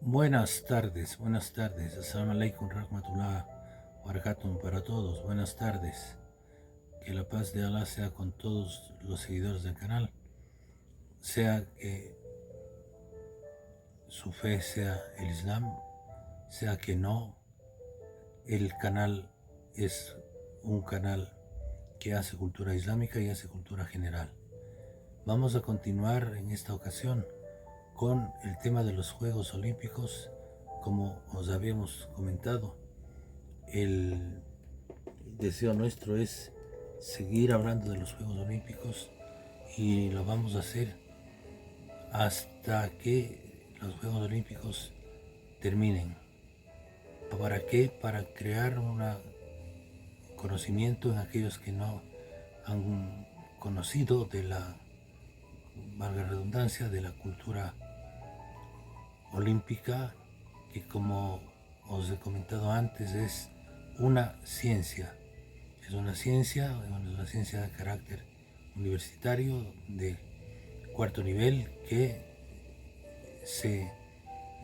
Buenas tardes. Assalamu alaikum rahmatullah barakatuh para todos. Buenas tardes. Que la paz de Allah sea con todos los seguidores del canal. Sea que su fe sea el Islam, sea que no, el canal es un canal que hace cultura islámica y hace cultura general. Vamos a continuar en esta ocasión con el tema de los Juegos Olímpicos. Como os habíamos comentado, el deseo nuestro es seguir hablando de los Juegos Olímpicos y lo vamos a hacer hasta que los Juegos Olímpicos terminen. ¿Para qué? Para crear un conocimiento en aquellos que no han conocido de la, valga la redundancia, de la cultura olímpica, que como os he comentado antes es una ciencia. Es una ciencia de carácter universitario de cuarto nivel que se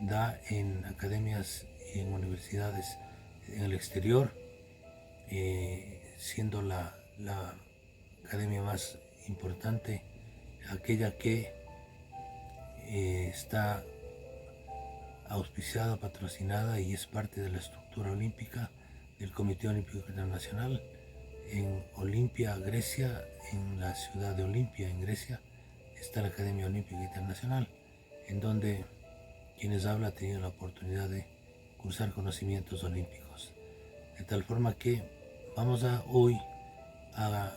da en academias y en universidades en el exterior, siendo la academia más importante aquella que está auspiciada, patrocinada y es parte de la estructura olímpica del Comité Olímpico Internacional en Olimpia, Grecia. En la ciudad de Olimpia, en Grecia, está la Academia Olímpica Internacional, en donde quienes hablan han tenido la oportunidad de cursar conocimientos olímpicos. De tal forma que vamos hoy a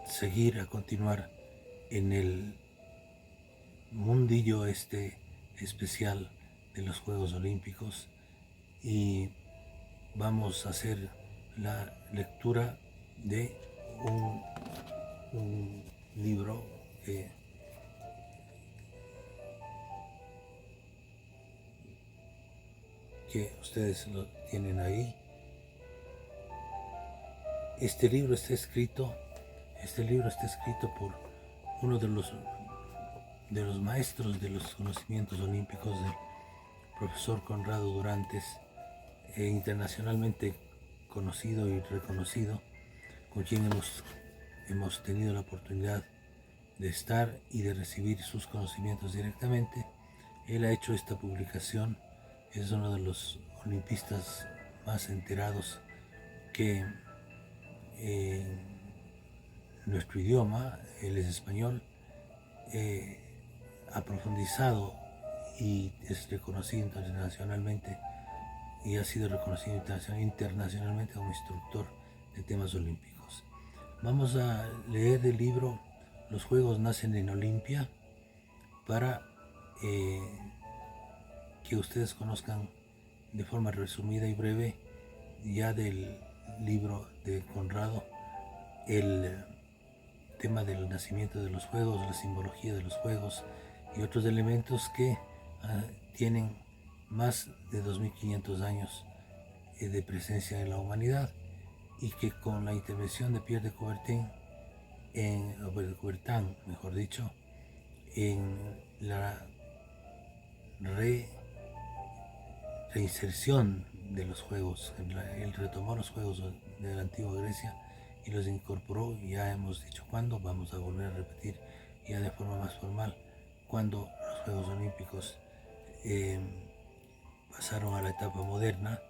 seguir, a continuar en el mundillo especial de los Juegos Olímpicos, y vamos a hacer la lectura de un libro que ustedes lo tienen ahí. Este libro está escrito por uno de los maestros de los conocimientos olímpicos, del profesor Conrado Durantes, internacionalmente conocido y reconocido, con quien hemos tenido la oportunidad de estar y de recibir sus conocimientos directamente. Él ha hecho esta publicación, es uno de los olimpistas más enterados que en nuestro idioma, él es español, ha profundizado y es reconocido internacionalmente, y ha sido reconocido internacionalmente como instructor de temas olímpicos. Vamos a leer el libro Los Juegos nacen en Olimpia, para que ustedes conozcan de forma resumida y breve ya del libro de Conrado el tema del nacimiento de los Juegos, la simbología de los Juegos y otros elementos que tienen más de 2500 años de presencia en la humanidad, y que con la intervención de Pierre de Coubertin, mejor dicho, en la reinserción de los Juegos, él retomó los Juegos de la antigua Grecia y los incorporó. Ya hemos dicho cuándo, vamos a volver a repetir ya de forma más formal, cuando los Juegos Olímpicos pasaron a la etapa moderna,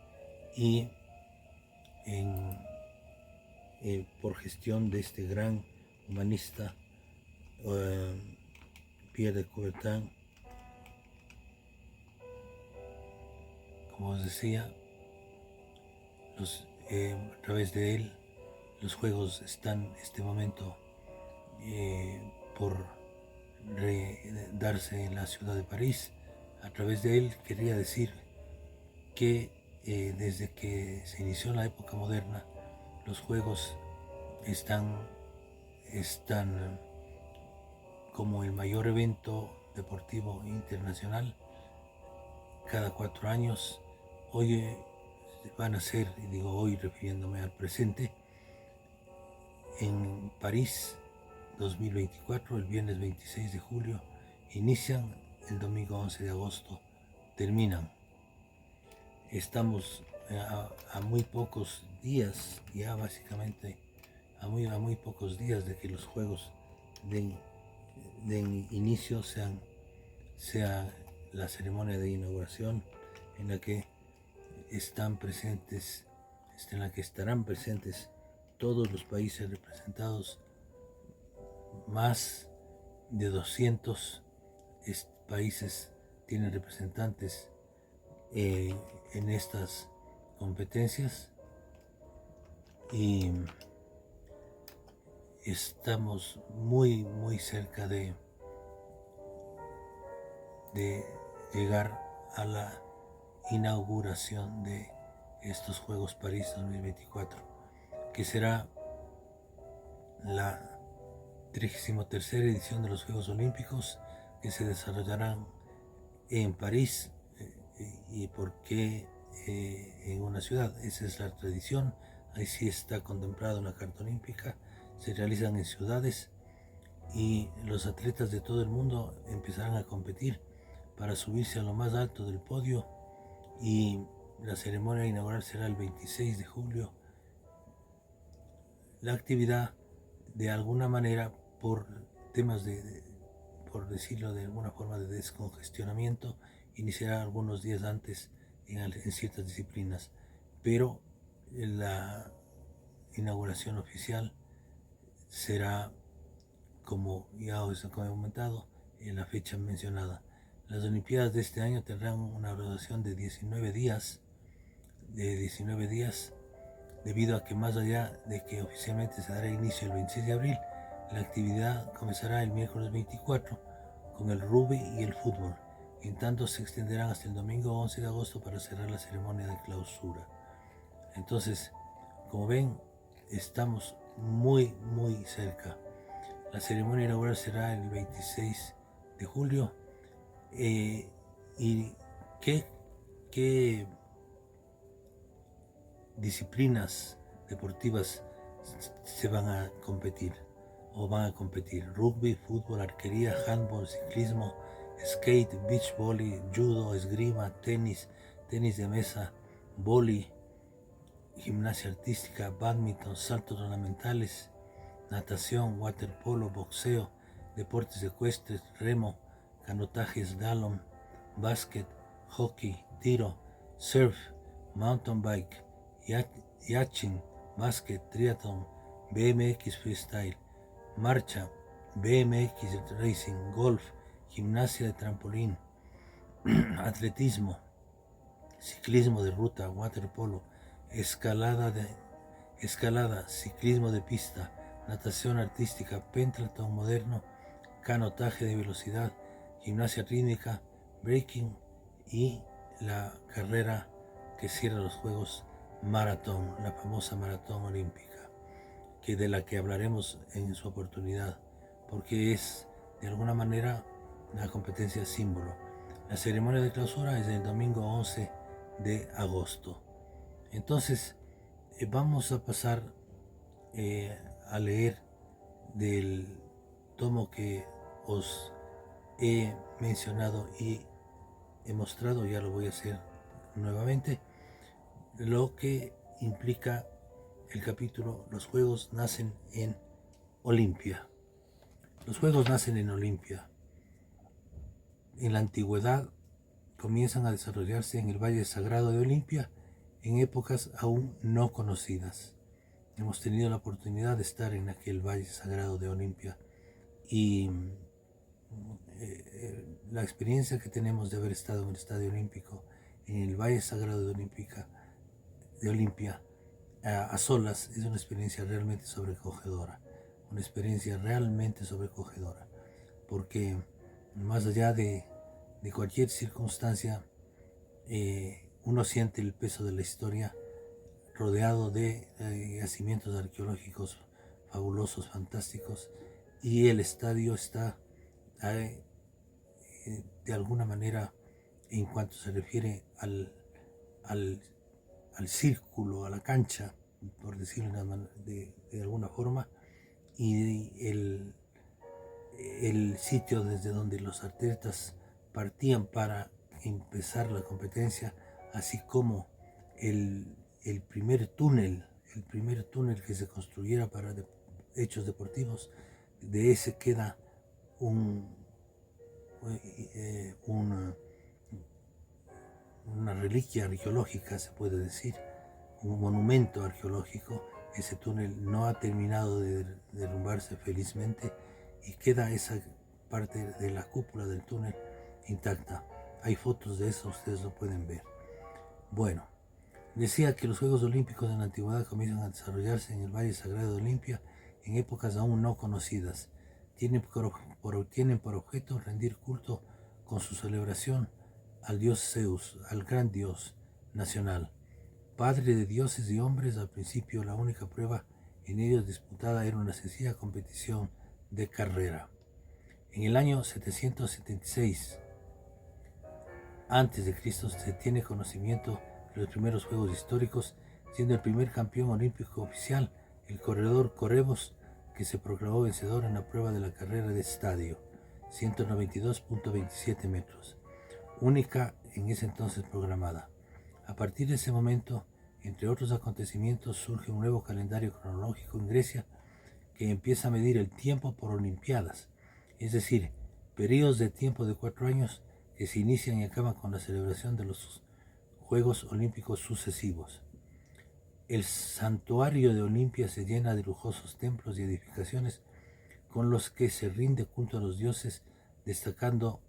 y por gestión de este gran humanista, Pierre de Coubertin, como os decía, a través de él los Juegos están en este momento por darse en la ciudad de París. A través de él quería decir que desde que se inició la época moderna, los Juegos están como el mayor evento deportivo internacional cada 4 años. Hoy van a ser, y digo hoy refiriéndome al presente, en París 2024, el viernes 26 de julio, inician el domingo 11 de agosto terminan. Estamos a muy pocos días, ya básicamente a muy pocos días de que los juegos de inicio sea la ceremonia de inauguración en la que estarán presentes todos los países representados. Más de 200 países tienen representantes en estas competencias y estamos muy cerca de llegar a la inauguración de estos Juegos París 2024, que será la 33ª edición de los Juegos Olímpicos, que se desarrollarán en París. ¿Y por qué en una ciudad? Esa es la tradición, ahí sí está contemplado en la Carta Olímpica. Se realizan en ciudades y los atletas de todo el mundo empezarán a competir para subirse a lo más alto del podio, y la ceremonia inaugural será el 26 de julio. La actividad, de alguna manera, por temas por decirlo de alguna forma, de descongestionamiento, iniciará algunos días antes en ciertas disciplinas, pero la inauguración oficial será, como ya os he comentado, en la fecha mencionada. Las Olimpiadas de este año tendrán una duración de 19 días, debido a que, más allá de que oficialmente se dará inicio el 26 de abril, la actividad comenzará el miércoles 24 con el rugby y el fútbol. En tanto, se extenderán hasta el domingo 11 de agosto para cerrar la ceremonia de clausura. Entonces, como ven, estamos muy cerca. La ceremonia inaugural será el 26 de julio. ¿Y qué disciplinas deportivas se van a competir? Rugby, fútbol, arquería, handball, ciclismo, skate, beach volley, judo, esgrima, tenis de mesa, vóley, gimnasia artística, bádminton, saltos ornamentales, natación, waterpolo, boxeo, deportes ecuestres, remo, canotaje, slalom, básquet, hockey, tiro, surf, mountain bike, yachting, básquet, triatlón, BMX freestyle, marcha, BMX racing, golf, gimnasia de trampolín, atletismo, ciclismo de ruta, waterpolo, escalada, ciclismo de pista, natación artística, pentathlon moderno, canotaje de velocidad, gimnasia rítmica, breaking y la carrera que cierra los Juegos, maratón, la famosa maratón olímpica, de la que hablaremos en su oportunidad, porque es de alguna manera la competencia símbolo. La ceremonia de clausura es el domingo 11 de agosto. Entonces vamos a pasar a leer del tomo que os he mencionado y he mostrado. Ya lo voy a hacer nuevamente, lo que implica el capítulo Los Juegos nacen en Olimpia. Los Juegos nacen en Olimpia. En la antigüedad comienzan a desarrollarse en el Valle Sagrado de Olimpia, en épocas aún no conocidas. Hemos tenido la oportunidad de estar en aquel Valle Sagrado de Olimpia, y la experiencia que tenemos de haber estado en el Estadio Olímpico, en el Valle Sagrado de Olimpia, a solas, es una experiencia realmente sobrecogedora. Porque más allá de cualquier circunstancia, uno siente el peso de la historia, rodeado de yacimientos arqueológicos fabulosos, fantásticos, y el estadio está de alguna manera, en cuanto se refiere al círculo, a la cancha, por decirlo de alguna forma, y el sitio desde donde los atletas partían para empezar la competencia, así como el primer túnel que se construyera para hechos deportivos, de ese queda una reliquia arqueológica, se puede decir, un monumento arqueológico. Ese túnel no ha terminado de derrumbarse felizmente y queda esa parte de la cúpula del túnel intacta. Hay fotos de eso, ustedes lo pueden ver. Bueno, decía que los Juegos Olímpicos en la antigüedad comienzan a desarrollarse en el Valle Sagrado de Olimpia en épocas aún no conocidas. Tienen por objeto rendir culto con su celebración al dios Zeus, al gran dios nacional. Padre de dioses y hombres, al principio la única prueba en ellos disputada era una sencilla competición de carrera. En el año 776 a.C. se tiene conocimiento de los primeros Juegos históricos, siendo el primer campeón olímpico oficial el corredor Corebos, que se proclamó vencedor en la prueba de la carrera de estadio, 192.27 metros, única en ese entonces programada. A partir de ese momento, entre otros acontecimientos, surge un nuevo calendario cronológico en Grecia que empieza a medir el tiempo por olimpiadas, es decir, periodos de tiempo de 4 años que se inician y acaban con la celebración de los Juegos Olímpicos sucesivos. El santuario de Olimpia se llena de lujosos templos y edificaciones con los que se rinde culto a los dioses, destacando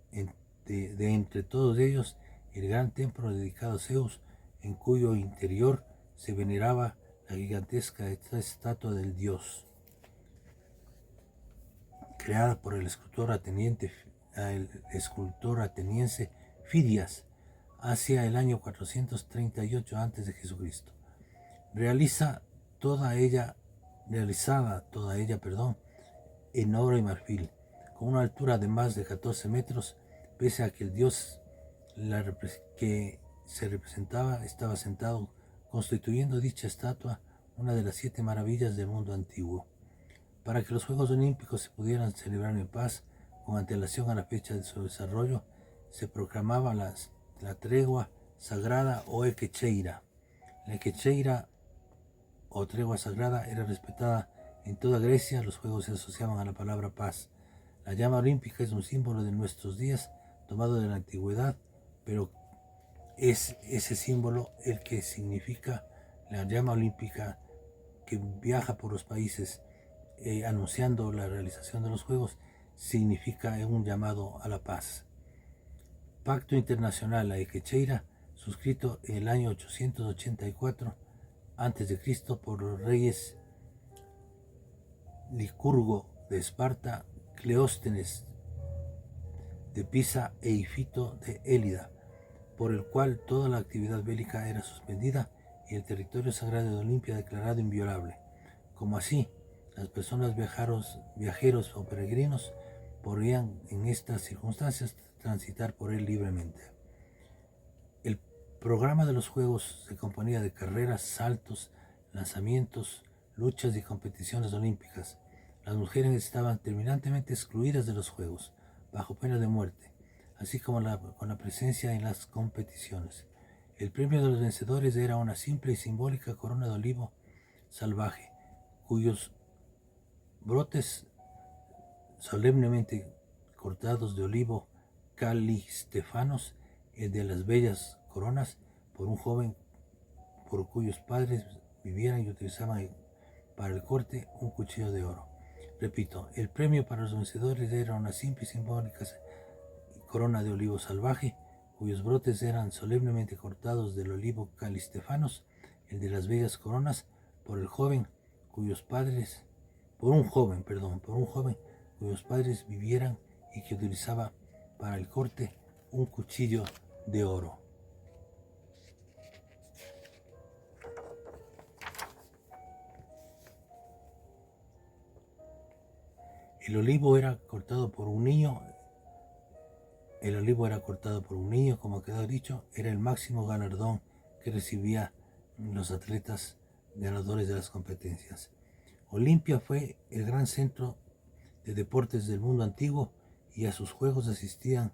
de entre todos ellos el gran templo dedicado a Zeus, en cuyo interior se veneraba la gigantesca estatua del dios, creada por el escultor ateniense Fidias hacia el año 438 a.C. Realizada toda ella en oro y marfil, con una altura de más de 14 metros, pese a que el dios que se representaba estaba sentado, constituyendo dicha estatua una de las 7 maravillas del mundo antiguo. Para que los Juegos Olímpicos se pudieran celebrar en paz, con antelación a la fecha de su desarrollo, se proclamaba la tregua sagrada o equecheira. La equecheira o tregua sagrada era respetada en toda Grecia. Los juegos se asociaban a la palabra paz. La llama olímpica es un símbolo de nuestros días, tomado de la antigüedad, pero es ese símbolo el que significa la llama olímpica que viaja por los países anunciando la realización de los juegos, significa un llamado a la paz. Pacto Internacional La Equecheira, suscrito en el año 884 a.C. por los reyes Licurgo de Esparta, Cleóstenes de Pisa e Ifito de Élida, por el cual toda la actividad bélica era suspendida y el territorio sagrado de Olimpia declarado inviolable. Como así, las personas viajeros o peregrinos podrían en estas circunstancias transitar por él libremente. El programa de los Juegos se componía de carreras, saltos, lanzamientos, luchas y competiciones olímpicas. Las mujeres estaban terminantemente excluidas de los Juegos, bajo pena de muerte, así como con la presencia en las competiciones. El premio de los vencedores era una simple y simbólica corona de olivo salvaje, cuyos brotes solemnemente cortados de olivo calistefanos, el de las bellas coronas, por un joven por cuyos padres vivieran y utilizaban para el corte un cuchillo de oro. Repito, el premio para los vencedores era una simple y simbólica corona de olivo salvaje, cuyos brotes eran solemnemente cortados del olivo calistefanos, el de las bellas coronas, por un joven cuyos padres vivieran y que utilizaba para el corte un cuchillo de oro. El olivo era cortado por un niño, como quedó dicho, era el máximo galardón que recibían los atletas ganadores de las competencias. Olimpia fue el gran centro de deportes del mundo antiguo y a sus juegos asistían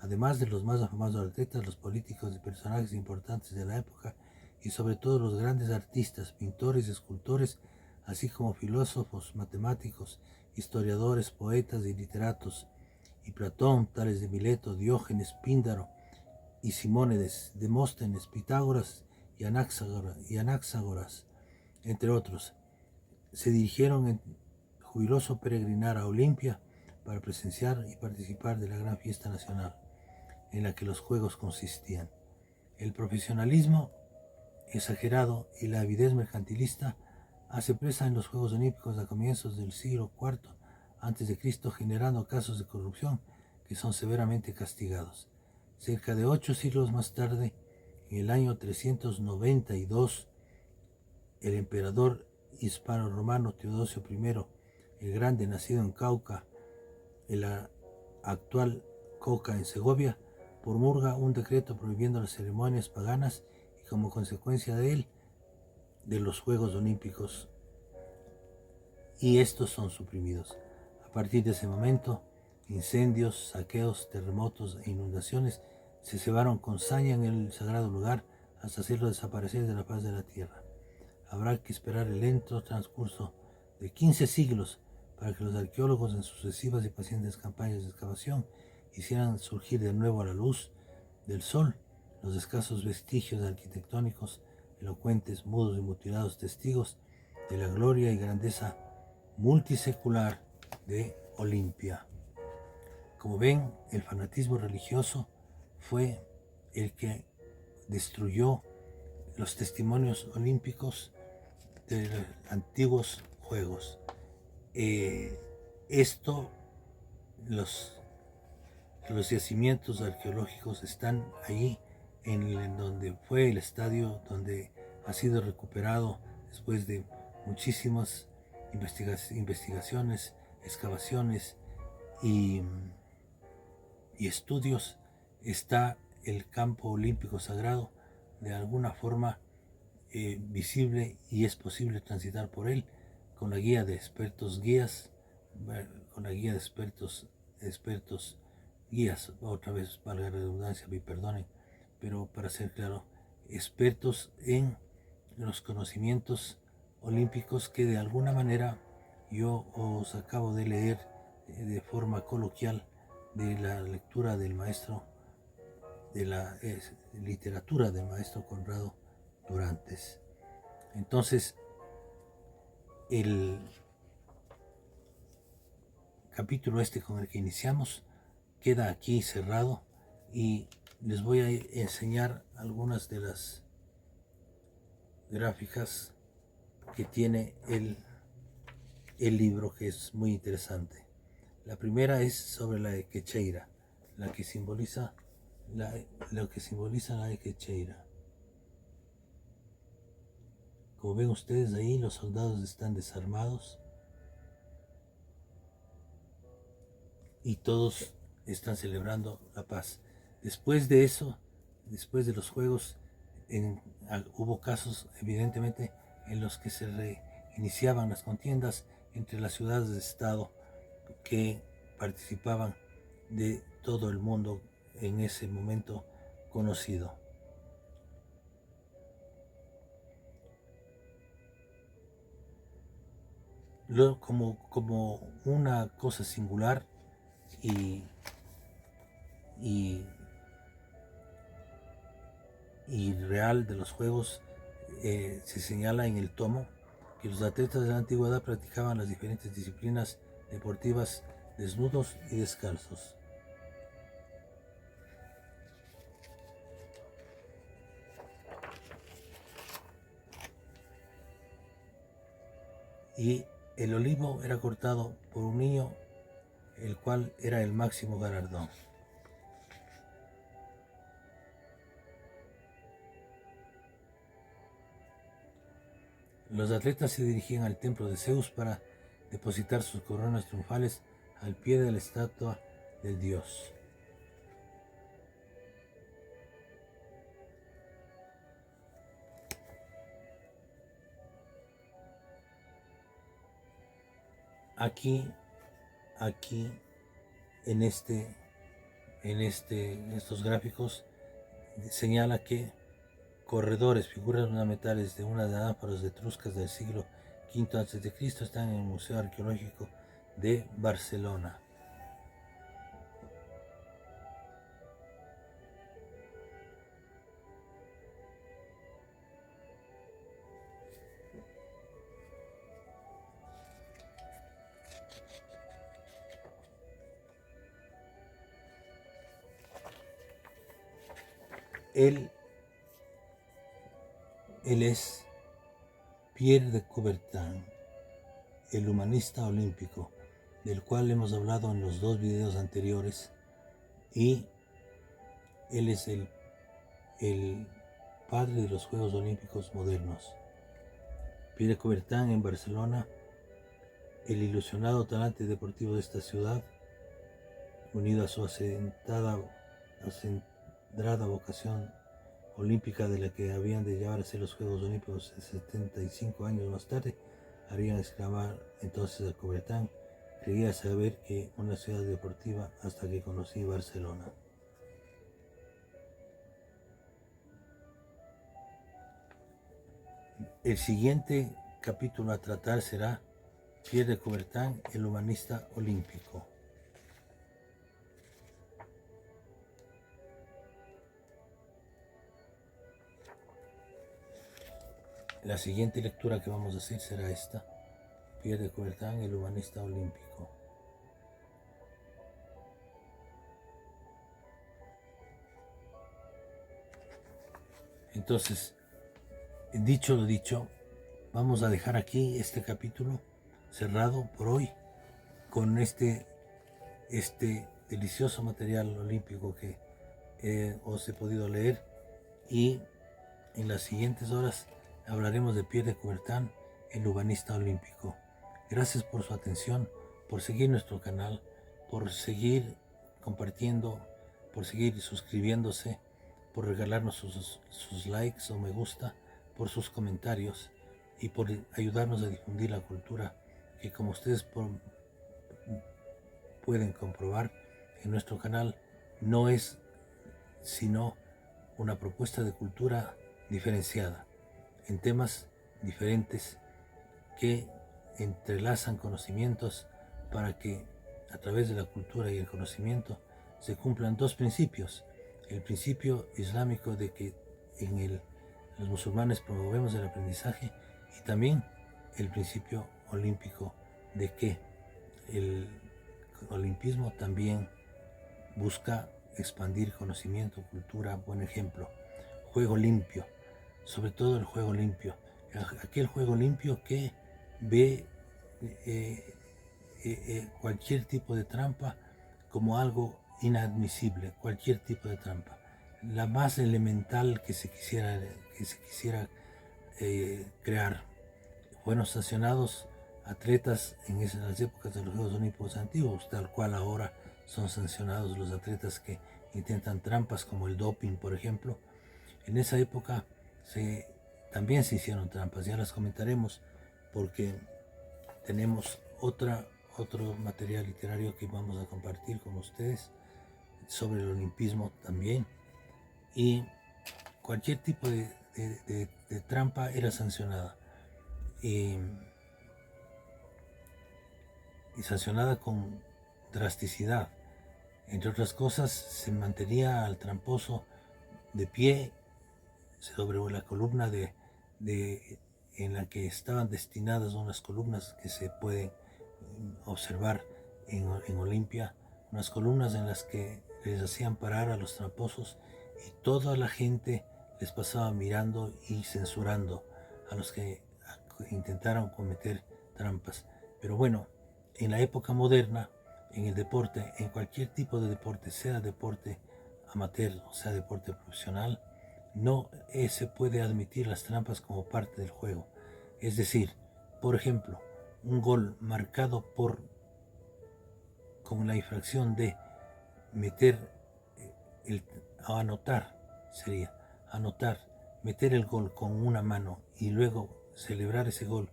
además de los más afamados atletas, los políticos y personajes importantes de la época, y sobre todo los grandes artistas, pintores, escultores, así como filósofos, matemáticos, historiadores, poetas y literatos, y Platón, tales de Mileto, Diógenes, Píndaro y Simónides, Demóstenes, Pitágoras y Anaxágoras, entre otros, se dirigieron en jubiloso peregrinar a Olimpia para presenciar y participar de la gran fiesta nacional en la que los juegos consistían. El profesionalismo exagerado y la avidez mercantilista hace presa en los Juegos Olímpicos a comienzos del siglo IV a.C., generando casos de corrupción que son severamente castigados. Cerca de 8 siglos más tarde, en el año 392, el emperador hispano-romano Teodosio I, el Grande, nacido en Cauca, en la actual Coca en Segovia, promulga un decreto prohibiendo las ceremonias paganas y, como consecuencia de él, de los Juegos Olímpicos, y estos son suprimidos. A partir de ese momento, incendios, saqueos, terremotos e inundaciones se cebaron con saña en el sagrado lugar hasta hacerlo desaparecer de la faz de la tierra. Habrá que esperar el lento transcurso de 15 siglos para que los arqueólogos, en sucesivas y pacientes campañas de excavación, hicieran surgir de nuevo a la luz del sol los escasos vestigios arquitectónicos, elocuentes, mudos y mutilados testigos de la gloria y grandeza multisecular de Olimpia. Como ven, el fanatismo religioso fue el que destruyó los testimonios olímpicos de los antiguos juegos. Los yacimientos arqueológicos están ahí en donde fue el estadio, donde ha sido recuperado después de muchísimas investigaciones, excavaciones y estudios. Está el campo olímpico sagrado de alguna forma visible, y es posible transitar por él con la guía de expertos guías, otra vez valga la redundancia, me perdonen, pero para ser claro, expertos en los conocimientos olímpicos que de alguna manera yo os acabo de leer de forma coloquial de la lectura del maestro, de la literatura del maestro Conrado Durantes. Entonces, el capítulo con el que iniciamos queda aquí cerrado, y les voy a enseñar algunas de las gráficas que tiene el libro, que es muy interesante. La primera es sobre la Equecheira, lo que simboliza la Equecheira. Como ven ustedes ahí, los soldados están desarmados y todos están celebrando la paz. Después de eso, después de los juegos, hubo casos evidentemente en los que se reiniciaban las contiendas entre las ciudades de estado que participaban de todo el mundo en ese momento conocido. Como una cosa singular y real de los juegos, se señala en el tomo que los atletas de la antigüedad practicaban las diferentes disciplinas deportivas desnudos y descalzos. Y el olivo era cortado por un niño, el cual era el máximo galardón. Los atletas se dirigían al templo de Zeus para depositar sus coronas triunfales al pie de la estatua del dios. Aquí en en estos gráficos señala que corredores, figuras ornamentales de una de las lámparas etruscas del siglo V a.C. están en el Museo Arqueológico de Barcelona. Él es Pierre de Coubertin, el humanista olímpico, del cual hemos hablado en los 2 videos anteriores, y él es el padre de los Juegos Olímpicos modernos. Pierre de Coubertin en Barcelona, el ilusionado talante deportivo de esta ciudad, unido a su acendrada vocación olímpica de la que habían de llevarse los Juegos Olímpicos 75 años más tarde, harían exclamar entonces a Coubertin: creía saber que una ciudad deportiva hasta que conocí Barcelona. El siguiente capítulo a tratar será Pierre de Coubertin, el humanista olímpico. La siguiente lectura que vamos a hacer será esta: Pierre de Coubertin, el humanista olímpico. Entonces, dicho lo dicho, vamos a dejar aquí este capítulo cerrado por hoy con este delicioso material olímpico que os he podido leer, y en las siguientes horas hablaremos de Pierre de Coubertin, el humanista olímpico. Gracias por su atención, por seguir nuestro canal, por seguir compartiendo, por seguir suscribiéndose, por regalarnos sus likes o me gusta, por sus comentarios y por ayudarnos a difundir la cultura que, como ustedes pueden comprobar, en nuestro canal no es sino una propuesta de cultura diferenciada en temas diferentes que entrelazan conocimientos para que a través de la cultura y el conocimiento se cumplan 2 principios: el principio islámico de que los musulmanes promovemos el aprendizaje, y también el principio olímpico de que el olimpismo también busca expandir conocimiento, cultura. Buen ejemplo: juego limpio, sobre todo el juego limpio, aquel juego limpio que ve cualquier tipo de trampa como algo inadmisible, cualquier tipo de trampa, la más elemental que se quisiera crear. Fueron sancionados atletas en las épocas de los Juegos Olímpicos antiguos, tal cual ahora son sancionados los atletas que intentan trampas como el doping, por ejemplo. En esa época también se hicieron trampas, ya las comentaremos porque tenemos otro material literario que vamos a compartir con ustedes sobre el olimpismo también, y cualquier tipo de trampa era sancionada, y sancionada con drasticidad. Entre otras cosas, se mantenía al tramposo de pie sobre la columna en la que estaban destinadas unas columnas que se pueden observar en Olimpia, unas columnas en las que les hacían parar a los tramposos y toda la gente les pasaba mirando y censurando a los que intentaron cometer trampas. Pero bueno, en la época moderna, en el deporte, en cualquier tipo de deporte, sea deporte amateur o sea deporte profesional, no se puede admitir las trampas como parte del juego. Es decir, por ejemplo, un gol marcado con la infracción de meter el gol con una mano y luego celebrar ese gol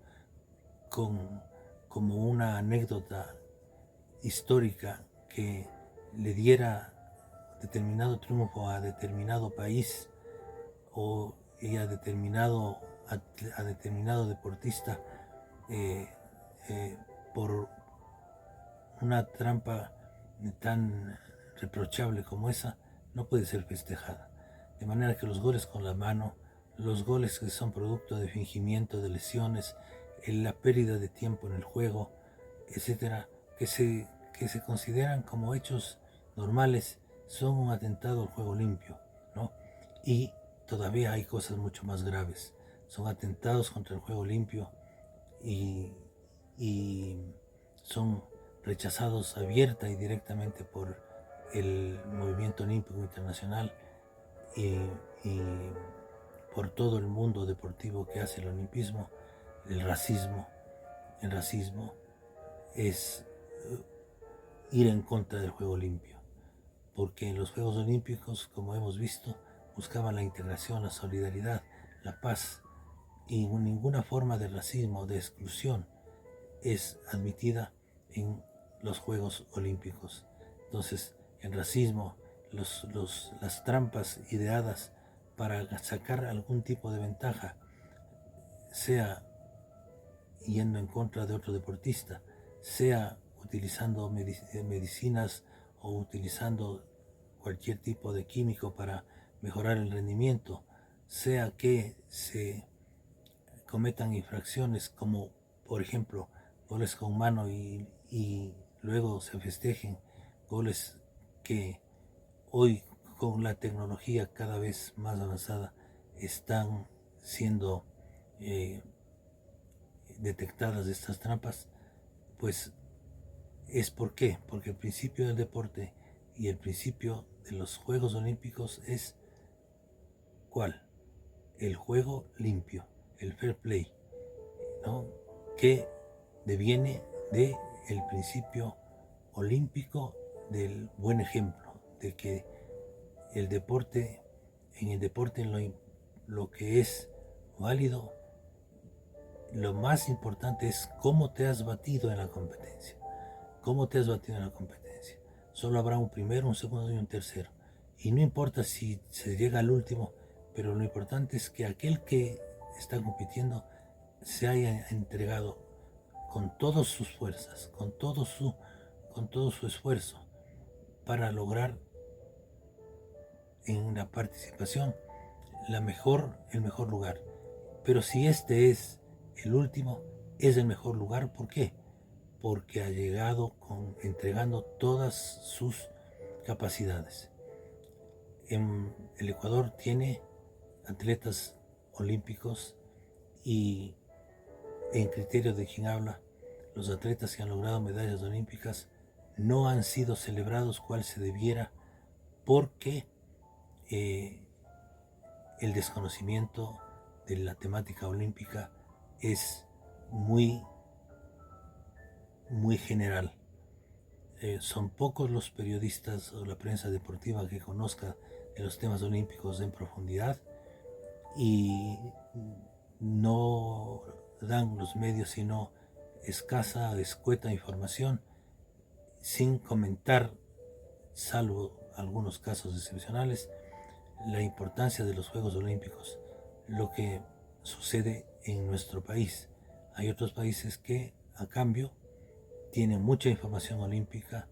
como una anécdota histórica que le diera determinado triunfo a determinado país y a determinado deportista por una trampa tan reprochable como esa, no puede ser festejada. De manera que los goles con la mano, los goles que son producto de fingimiento, de lesiones, la pérdida de tiempo en el juego, etcétera, que se consideran como hechos normales, son un atentado al juego limpio, ¿no? Y todavía hay cosas mucho más graves. Son atentados contra el juego limpio y son rechazados abierta y directamente por el movimiento olímpico internacional y por todo el mundo deportivo que hace el olimpismo. El racismo es ir en contra del juego limpio, porque en los Juegos Olímpicos, como hemos visto, buscaban la integración, la solidaridad, la paz, y ninguna forma de racismo o de exclusión es admitida en los Juegos Olímpicos. Entonces, el racismo, las trampas ideadas para sacar algún tipo de ventaja, sea yendo en contra de otro deportista, sea utilizando medicinas o utilizando cualquier tipo de químico para mejorar el rendimiento, sea que se cometan infracciones como, por ejemplo, goles con mano y luego se festejen, goles que hoy con la tecnología cada vez más avanzada están siendo detectadas estas trampas, pues es porque el principio del deporte y el principio de los Juegos Olímpicos es ¿cuál? El juego limpio, el fair play, ¿no? Que deviene del principio olímpico del buen ejemplo, de que el deporte, en lo que es válido, lo más importante es cómo te has batido en la competencia. ¿Cómo te has batido en la competencia? Solo habrá un primero, un segundo y un tercero. Y no importa si se llega al último, pero lo importante es que aquel que está compitiendo se haya entregado con todas sus fuerzas, con todo su esfuerzo para lograr en la participación el mejor lugar. Pero si este es el último, es el mejor lugar. ¿Por qué? Porque ha llegado entregando todas sus capacidades. El Ecuador tiene atletas olímpicos y en criterio de quien habla, los atletas que han logrado medallas olímpicas no han sido celebrados cual se debiera porque el desconocimiento de la temática olímpica es muy general. Son pocos los periodistas o la prensa deportiva que conozca de los temas olímpicos en profundidad y no dan los medios sino escasa, escueta información sin comentar, salvo algunos casos excepcionales, la importancia de los Juegos Olímpicos, lo que sucede en nuestro país. Hay otros países que, a cambio, tienen mucha información olímpica,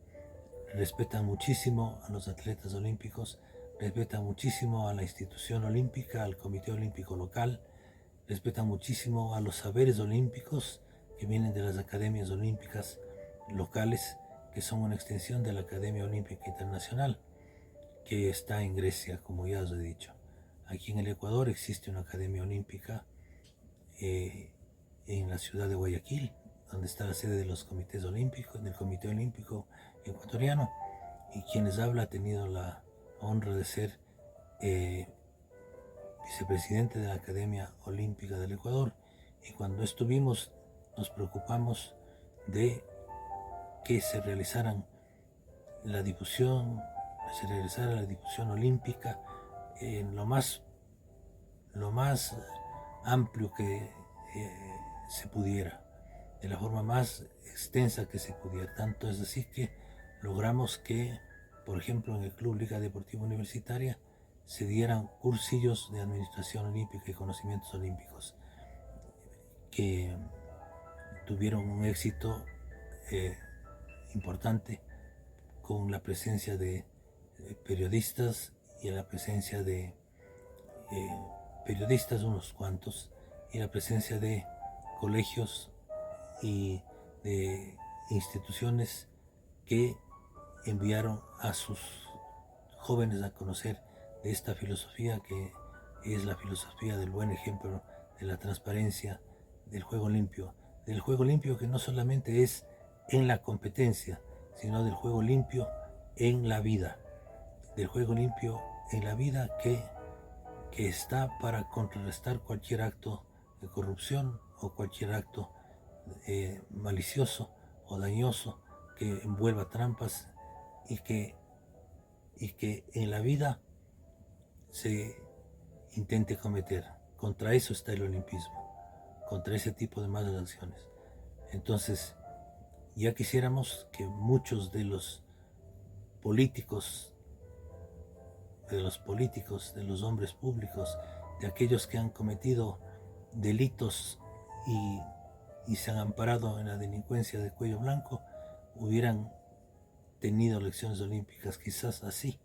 respetan muchísimo a los atletas olímpicos, respetan muchísimo a la institución olímpica, al Comité Olímpico Local, respetan muchísimo a los saberes olímpicos que vienen de las academias olímpicas locales, que son una extensión de la Academia Olímpica Internacional, que está en Grecia, como ya os he dicho. Aquí en el Ecuador existe una academia olímpica en la ciudad de Guayaquil, donde está la sede de los comités olímpicos, del Comité Olímpico Ecuatoriano, y quien les habla ha tenido la honra de ser vicepresidente de la Academia Olímpica del Ecuador, y cuando estuvimos nos preocupamos de que se realizara la difusión olímpica en lo más amplio que se pudiera, de la forma más extensa que se pudiera. Tanto es así que logramos que por ejemplo, en el Club Liga Deportiva Universitaria, se dieran cursillos de administración olímpica y conocimientos olímpicos que tuvieron un éxito importante, con la presencia de periodistas y la presencia de periodistas unos cuantos, y la presencia de colegios y de instituciones que enviaron a sus jóvenes a conocer de esta filosofía, que es la filosofía del buen ejemplo, de la transparencia, del juego limpio que no solamente es en la competencia, sino del juego limpio en la vida, del juego limpio en la vida que está para contrarrestar cualquier acto de corrupción o cualquier acto malicioso o dañoso que envuelva trampas y que en la vida se intente cometer. Contra eso está el olimpismo, contra ese tipo de malas acciones. Entonces, ya quisiéramos que muchos de los políticos, de los hombres públicos, de aquellos que han cometido delitos y se han amparado en la delincuencia de cuello blanco, hubieran tenido lecciones olímpicas. Quizás así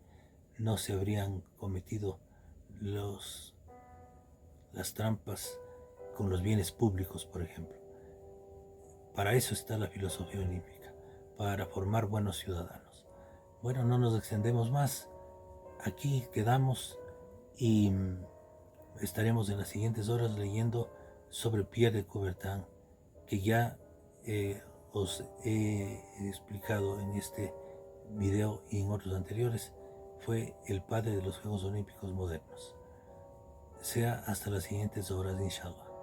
no se habrían cometido las trampas con los bienes públicos, por ejemplo. Para eso está la filosofía olímpica, para formar buenos ciudadanos. Bueno, no nos extendemos más. Aquí quedamos y estaremos en las siguientes horas leyendo sobre Pierre de Coubertin, que ya os he explicado en este video y en otros anteriores. Fue el padre de los Juegos Olímpicos modernos. Sea hasta las siguientes horas, inshallah.